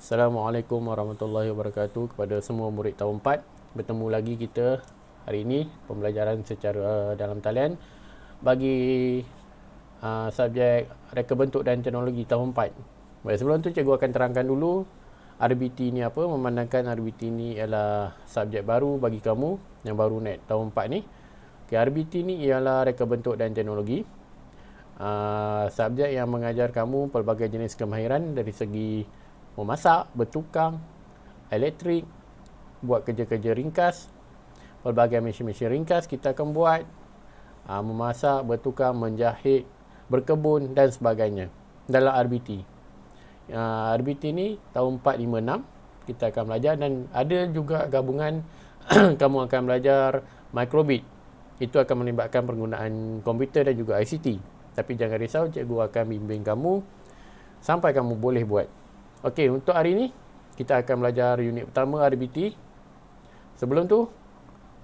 Assalamualaikum warahmatullahi wabarakatuh kepada semua murid tahun 4. Bertemu lagi kita hari ini pembelajaran secara dalam talian bagi subjek reka bentuk dan teknologi tahun 4. Baik, sebelum tu cikgu akan terangkan dulu RBT ni apa, memandangkan RBT ni ialah subjek baru bagi kamu yang baru naik tahun 4 ni. Okay, RBT ni ialah reka bentuk dan teknologi. Subjek yang mengajar kamu pelbagai jenis kemahiran dari segi memasak, bertukang, elektrik, buat kerja-kerja ringkas, pelbagai mesin-mesin ringkas kita akan buat, memasak, bertukang, menjahit, berkebun dan sebagainya dalam RBT. RBT ni tahun 4, 5, 6 kita akan belajar, dan ada juga gabungan kamu akan belajar microbit. Itu akan melibatkan penggunaan komputer dan juga ICT. Tapi jangan risau, cikgu akan bimbing kamu sampai kamu boleh buat. Okey, untuk hari ini kita akan belajar unit pertama RBT. Sebelum tu,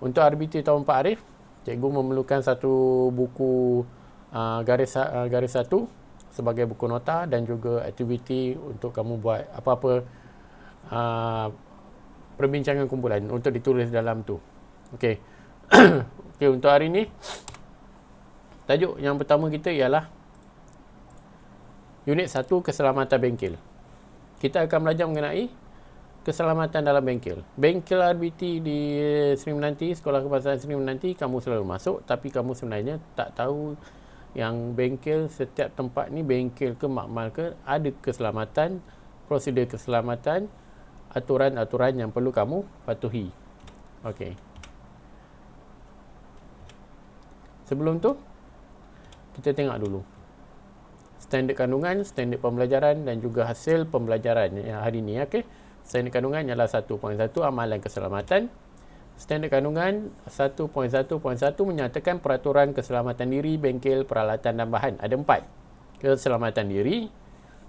untuk RBT tahun 4 Arif, cikgu memerlukan satu buku garis satu sebagai buku nota dan juga aktiviti untuk kamu buat apa-apa perbincangan kumpulan untuk ditulis dalam tu. Okey. Okey, untuk hari ini tajuk yang pertama kita ialah unit 1 keselamatan bengkel. Kita akan belajar mengenai keselamatan dalam bengkel. Bengkel RBT di Seri Menanti, Sekolah Kebangsaan Seri Menanti, kamu selalu masuk, tapi kamu sebenarnya tak tahu yang bengkel, setiap tempat ni bengkel ke makmal ke, ada keselamatan, prosedur keselamatan, aturan-aturan yang perlu kamu patuhi. Okey. Sebelum tu, kita tengok dulu standard kandungan, standard pembelajaran dan juga hasil pembelajaran hari ini. Okey. Standard kandungan ialah 1.1 amalan keselamatan. Standard kandungan 1.1.1 menyatakan peraturan keselamatan diri, bengkel, peralatan dan bahan. Ada 4. Keselamatan diri,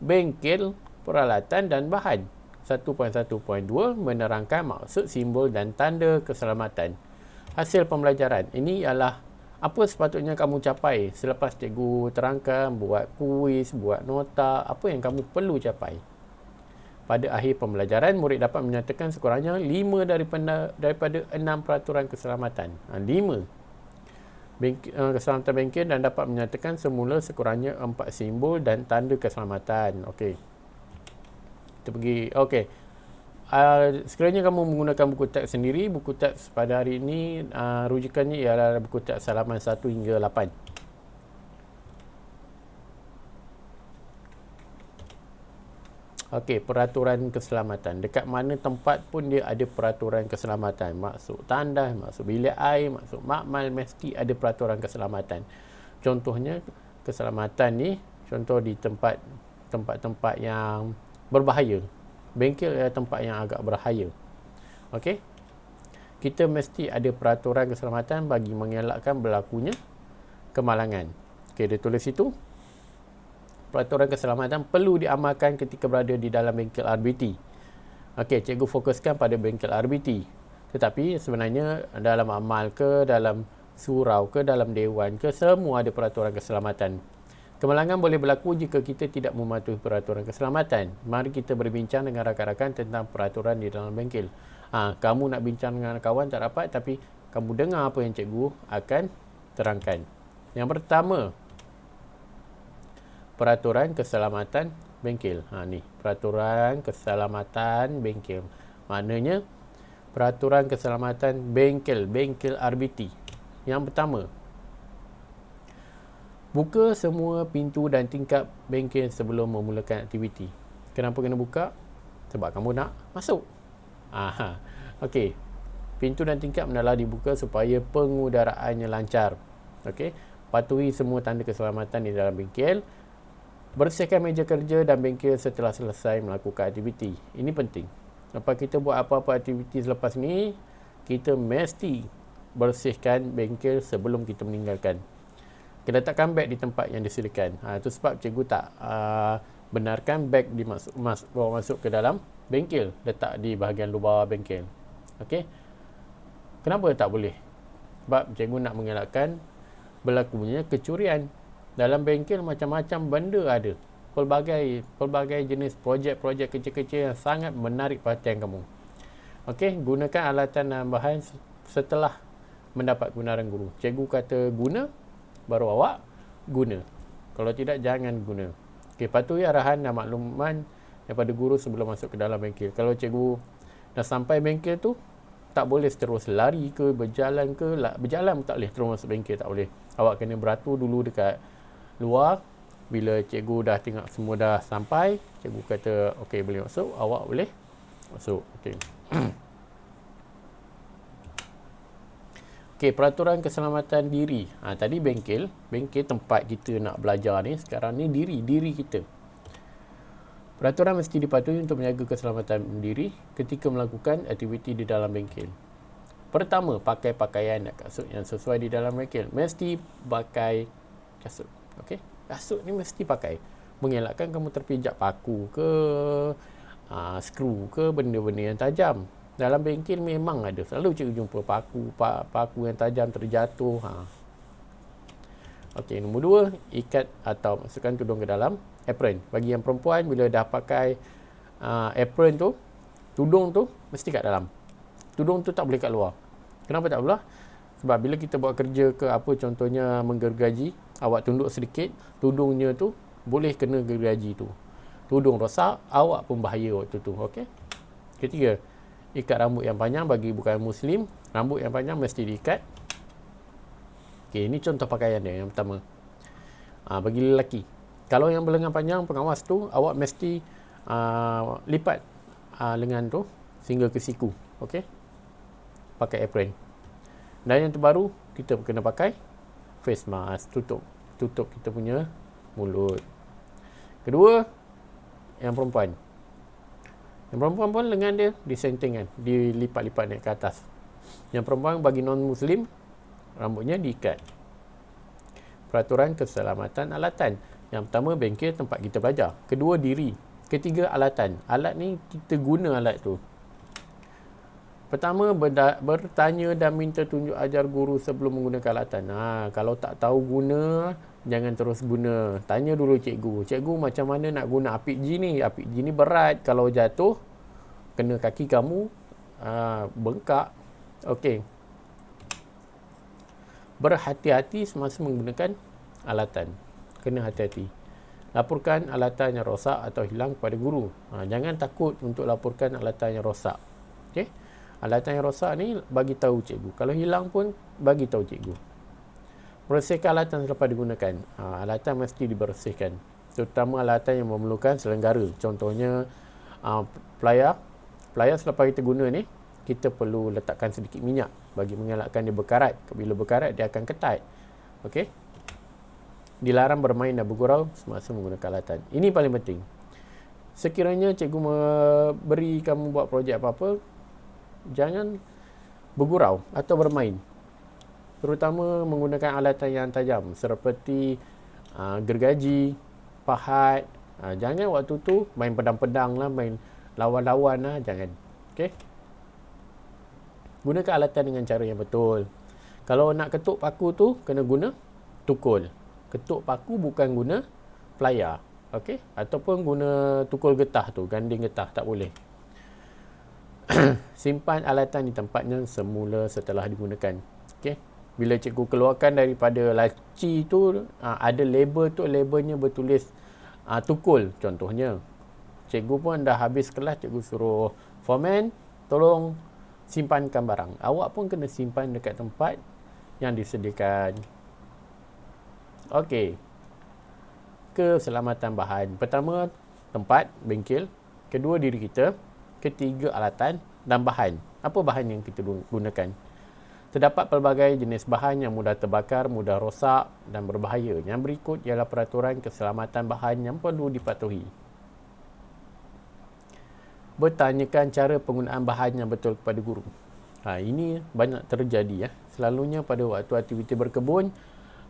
bengkel, peralatan dan bahan. 1.1.2 menerangkan maksud, simbol dan tanda keselamatan. Hasil pembelajaran ini ialah apa sepatutnya kamu capai selepas cikgu terangkan, buat kuis, buat nota, apa yang kamu perlu capai. Pada akhir pembelajaran, murid dapat menyatakan sekurangnya 5 daripada 6 peraturan keselamatan. 5 keselamatan bengkel, dan dapat menyatakan semula sekurangnya 4 simbol dan tanda keselamatan. Okey. Kita pergi. Okey. Sekiranya kamu menggunakan buku teks sendiri, buku teks pada hari ini rujukannya ialah buku teks halaman 1 hingga 8. Okey, peraturan keselamatan. Dekat mana tempat pun dia ada peraturan keselamatan. Masuk tandas, masuk bilik air, masuk makmal, mesti ada peraturan keselamatan. Contohnya keselamatan ni, contoh di tempat-tempat yang berbahaya. Bengkel adalah tempat yang agak berbahaya. Okey. Kita mesti ada peraturan keselamatan bagi mengelakkan berlakunya kemalangan. Okey, dia tulis situ. Peraturan keselamatan perlu diamalkan ketika berada di dalam bengkel RBT. Okey, cikgu fokuskan pada bengkel RBT. Tetapi sebenarnya dalam amal ke, dalam surau ke, dalam dewan ke, semua ada peraturan keselamatan. Kemalangan boleh berlaku jika kita tidak mematuhi peraturan keselamatan. Mari kita berbincang dengan rakan-rakan tentang peraturan di dalam bengkel. Kamu nak bincang dengan kawan tak dapat, tapi kamu dengar apa yang cikgu akan terangkan. Yang pertama, peraturan keselamatan bengkel. Ni, peraturan keselamatan bengkel. Maknanya, peraturan keselamatan bengkel RBT. Yang pertama, buka semua pintu dan tingkap bengkel sebelum memulakan aktiviti. Kenapa kena buka? Sebab kamu nak masuk. Okey. Pintu dan tingkap adalah dibuka supaya pengudaraannya lancar. Okey. Patuhi semua tanda keselamatan di dalam bengkel. Bersihkan meja kerja dan bengkel setelah selesai melakukan aktiviti. Ini penting. Lepas kita buat apa-apa aktiviti selepas ni, kita mesti bersihkan bengkel sebelum kita meninggalkan. Kita letakkan beg di tempat yang disediakan. Itu sebab cikgu tak benarkan beg bawa masuk ke dalam bengkel. Letak di bahagian luar bengkel. Okey. Kenapa tak boleh? Sebab cikgu nak mengelakkan berlakunya kecurian. Dalam bengkel macam-macam benda ada. pelbagai jenis projek-projek kecil-kecil yang sangat menarik perhatian kamu. Okey, gunakan alatan dan bahan setelah mendapat kebenaran guru. Cikgu kata guna, baru awak guna. Kalau tidak, jangan guna. Okey, patuhi arahan dan makluman daripada guru sebelum masuk ke dalam bengkel. Kalau cikgu dah sampai bengkel tu, tak boleh terus lari ke, berjalan ke. Berjalan tak boleh, terus masuk bengkel tak boleh. Awak kena beratur dulu dekat luar. Bila cikgu dah tengok semua dah sampai, cikgu kata okey boleh masuk, awak boleh masuk. Okey. Okey, peraturan keselamatan diri. Tadi bengkel tempat kita nak belajar ni, sekarang ni diri kita. Peraturan mesti dipatuhi untuk menjaga keselamatan diri ketika melakukan aktiviti di dalam bengkel. Pertama, pakai pakaian dan kasut yang sesuai di dalam bengkel. Mesti pakai kasut. Okey, kasut ni mesti pakai. Mengelakkan kamu terpijak paku ke, skru ke, benda-benda yang tajam. Dalam bengkel memang ada. Selalu cikgu jumpa paku yang tajam terjatuh. Okey, nombor 2, ikat atau masukkan tudung ke dalam apron. Bagi yang perempuan, bila dah pakai apron tu, tudung tu mesti kat dalam. Tudung tu tak boleh kat luar. Kenapa tak boleh? Sebab bila kita buat kerja ke apa, contohnya menggergaji, awak tunduk sedikit, tudungnya tu boleh kena gergaji tu. Tudung rosak, awak pun bahaya waktu tu. Okey. Ketiga, ikat rambut yang panjang. Bagi bukan Muslim, rambut yang panjang mesti diikat. Okey, ini contoh pakaian dia yang pertama. Bagi lelaki, kalau yang berlengan panjang, pengawas tu, awak mesti lipat lengan tu sehingga ke siku. Okey, pakai apron. Dan yang terbaru, kita kena pakai face mask, tutup kita punya mulut. Kedua, yang perempuan pun lengan dia disentingkan, dilipat-lipat naik ke atas. Yang perempuan bagi non-Muslim, rambutnya diikat. Peraturan keselamatan alatan. Yang pertama, bengkel tempat kita belajar. Kedua, diri. Ketiga, alatan. Alat ni kita guna alat tu. Pertama, bertanya dan minta tunjuk ajar guru sebelum menggunakan alatan. Kalau tak tahu guna, jangan terus guna. Tanya dulu cikgu. Cikgu, macam mana nak guna apik G ni? Apik G ni berat. Kalau jatuh, kena kaki kamu, bengkak. Okey. Berhati-hati semasa menggunakan alatan. Kena hati-hati. Laporkan alatan yang rosak atau hilang kepada guru. Jangan takut untuk laporkan alatan yang rosak. Okey. Alatan yang rosak ni bagi tahu cikgu. Kalau hilang pun bagi tahu cikgu. Bersihkan alatan selepas digunakan. Alatan mesti dibersihkan. Terutama alatan yang memerlukan selenggara. Contohnya pelayar. Pelayar selepas kita guna ni, kita perlu letakkan sedikit minyak bagi mengelakkan dia berkarat. Bila berkarat, dia akan ketat. Okey. Dilarang bermain dan bergurau semasa menggunakan alatan. Ini paling penting. Sekiranya cikgu beri kamu buat projek apa-apa, jangan bergurau atau bermain. Terutama menggunakan alatan yang tajam seperti gergaji, pahat. Jangan waktu tu main pedang-pedang lah, main lawan-lawan lah. Jangan. Okey. Gunakan alatan dengan cara yang betul. Kalau nak ketuk paku tu, kena guna tukul. Ketuk paku bukan guna pelayar. Okey. Ataupun guna tukul getah tu, ganding getah. Tak boleh. Simpan alatan di tempatnya semula setelah digunakan. Okey. Bila cikgu keluarkan daripada laci tu, ada label tu, labelnya bertulis tukul contohnya. Cikgu pun dah habis kelas, cikgu suruh foreman tolong simpankan barang. Awak pun kena simpan dekat tempat yang disediakan. Okey. Keselamatan bahan. Pertama, tempat, bengkel. Kedua, diri kita. Ketiga, alatan dan bahan. Apa bahan yang kita gunakan? Terdapat pelbagai jenis bahan yang mudah terbakar, mudah rosak dan berbahaya. Yang berikut ialah peraturan keselamatan bahan yang perlu dipatuhi. Bertanyakan cara penggunaan bahan yang betul kepada guru. Ini banyak terjadi. Selalunya pada waktu aktiviti berkebun,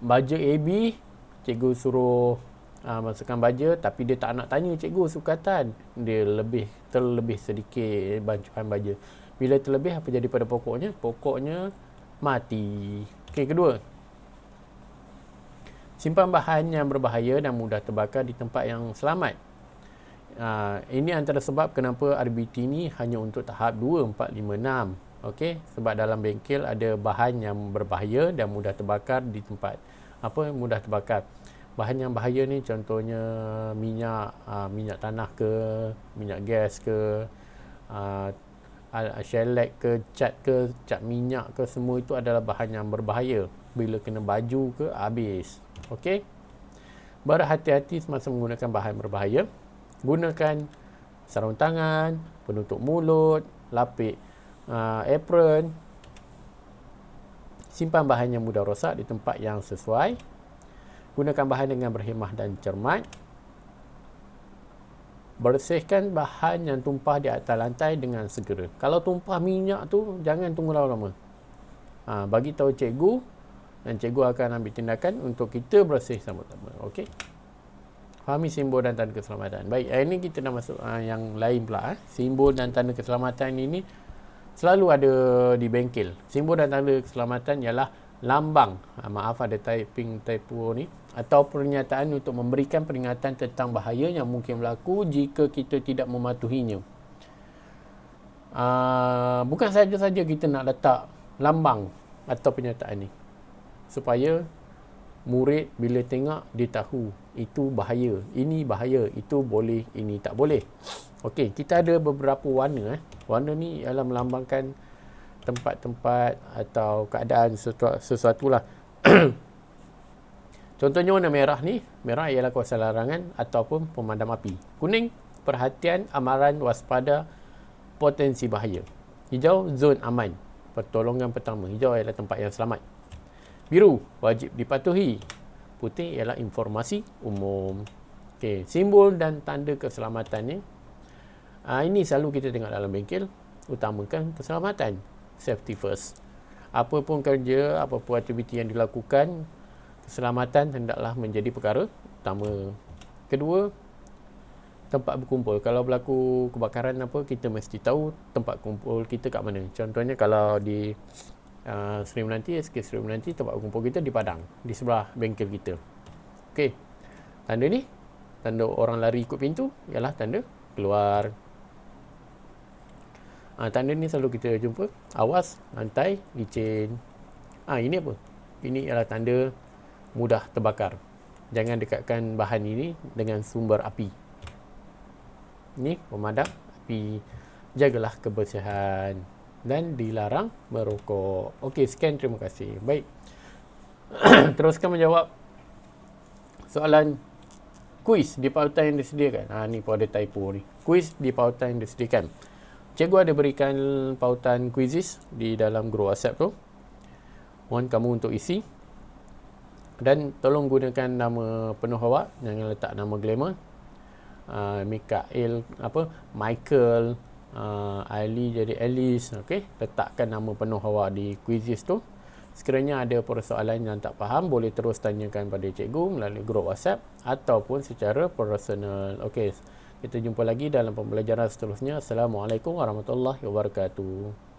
baja AB, cikgu suruh masukkan baja, tapi dia tak nak tanya cikgu sukatan. Dia terlebih sedikit bancuan baja. Bila terlebih, apa jadi pada pokoknya? Pokoknya mati. Okey, kedua. Simpan bahan yang berbahaya dan mudah terbakar di tempat yang selamat. Ini antara sebab kenapa RBT ni hanya untuk tahap 2, 4, 5, 6. Okey, sebab dalam bengkel ada bahan yang berbahaya dan mudah terbakar di tempat mudah terbakar. Bahan yang bahaya ni contohnya minyak tanah ke, minyak gas ke, shellac ke, cat minyak ke, semua itu adalah bahan yang berbahaya. Bila kena baju ke, habis. Okey. Berhati-hati semasa menggunakan bahan berbahaya. Gunakan sarung tangan, penutup mulut, lapik apron. Simpan bahan yang mudah rosak di tempat yang sesuai. Gunakan bahan dengan berhemah dan cermat. Bersihkan bahan yang tumpah di atas lantai dengan segera. Kalau tumpah minyak tu, jangan tunggu lama-lama. Bagi tahu cikgu dan cikgu akan ambil tindakan untuk kita bersih sama-sama. Okey. Fahami simbol dan tanda keselamatan. Baik, ini kita dah masuk yang lain pula. Simbol dan tanda keselamatan ini selalu ada di bengkel. Simbol dan tanda keselamatan ialah lambang, maaf ada typo ni, atau pernyataan untuk memberikan peringatan tentang bahaya yang mungkin berlaku jika kita tidak mematuhinya. Bukan saja-saja kita nak letak lambang atau pernyataan ni, supaya murid bila tengok dia tahu itu bahaya, ini bahaya, itu boleh, ini tak boleh. Okey, kita ada beberapa warna. Warna ni ialah melambangkan tempat-tempat atau keadaan sesuatu lah. Contohnya warna merah ni, merah ialah kawasan larangan ataupun pemadam api. Kuning, perhatian, amaran, waspada, potensi bahaya. Hijau, zon aman, pertolongan pertama. Hijau ialah tempat yang selamat. Biru, wajib dipatuhi. Putih ialah informasi umum. Okey, simbol dan tanda keselamatan ni, ini selalu kita tengok dalam bengkel. Utamakan keselamatan, safety first. Apa pun kerja, apa pun aktiviti yang dilakukan, keselamatan hendaklah menjadi perkara utama. Kedua, tempat berkumpul. Kalau berlaku kebakaran kita mesti tahu tempat kumpul kita kat mana. Contohnya kalau di Seri Menanti, SK Seri Menanti, tempat berkumpul kita di Padang, di sebelah bengkel kita. Okey, tanda ni, tanda orang lari ikut pintu, ialah tanda keluar. Tanda ni selalu kita jumpa. Awas, lantai, licin. Ini apa? Ini ialah tanda mudah terbakar. Jangan dekatkan bahan ini dengan sumber api. Ini pemadam api. Jagalah kebersihan dan dilarang merokok. Okey, sekian, terima kasih. Baik. Teruskan menjawab soalan kuis di pautan yang disediakan. Ni pun ada typo ni. Kuis di pautan yang disediakan. Cikgu ada berikan pautan quizzes di dalam grup WhatsApp tu. Mohon kamu untuk isi. Dan tolong gunakan nama penuh awak. Jangan letak nama glamour. Michael, Ali jadi Alice. Okey, letakkan nama penuh awak di quizzes tu. Sekiranya ada persoalan yang tak faham, boleh terus tanyakan pada cikgu melalui grup WhatsApp ataupun secara personal. Okey, kita jumpa lagi dalam pembelajaran seterusnya. Assalamualaikum warahmatullahi wabarakatuh.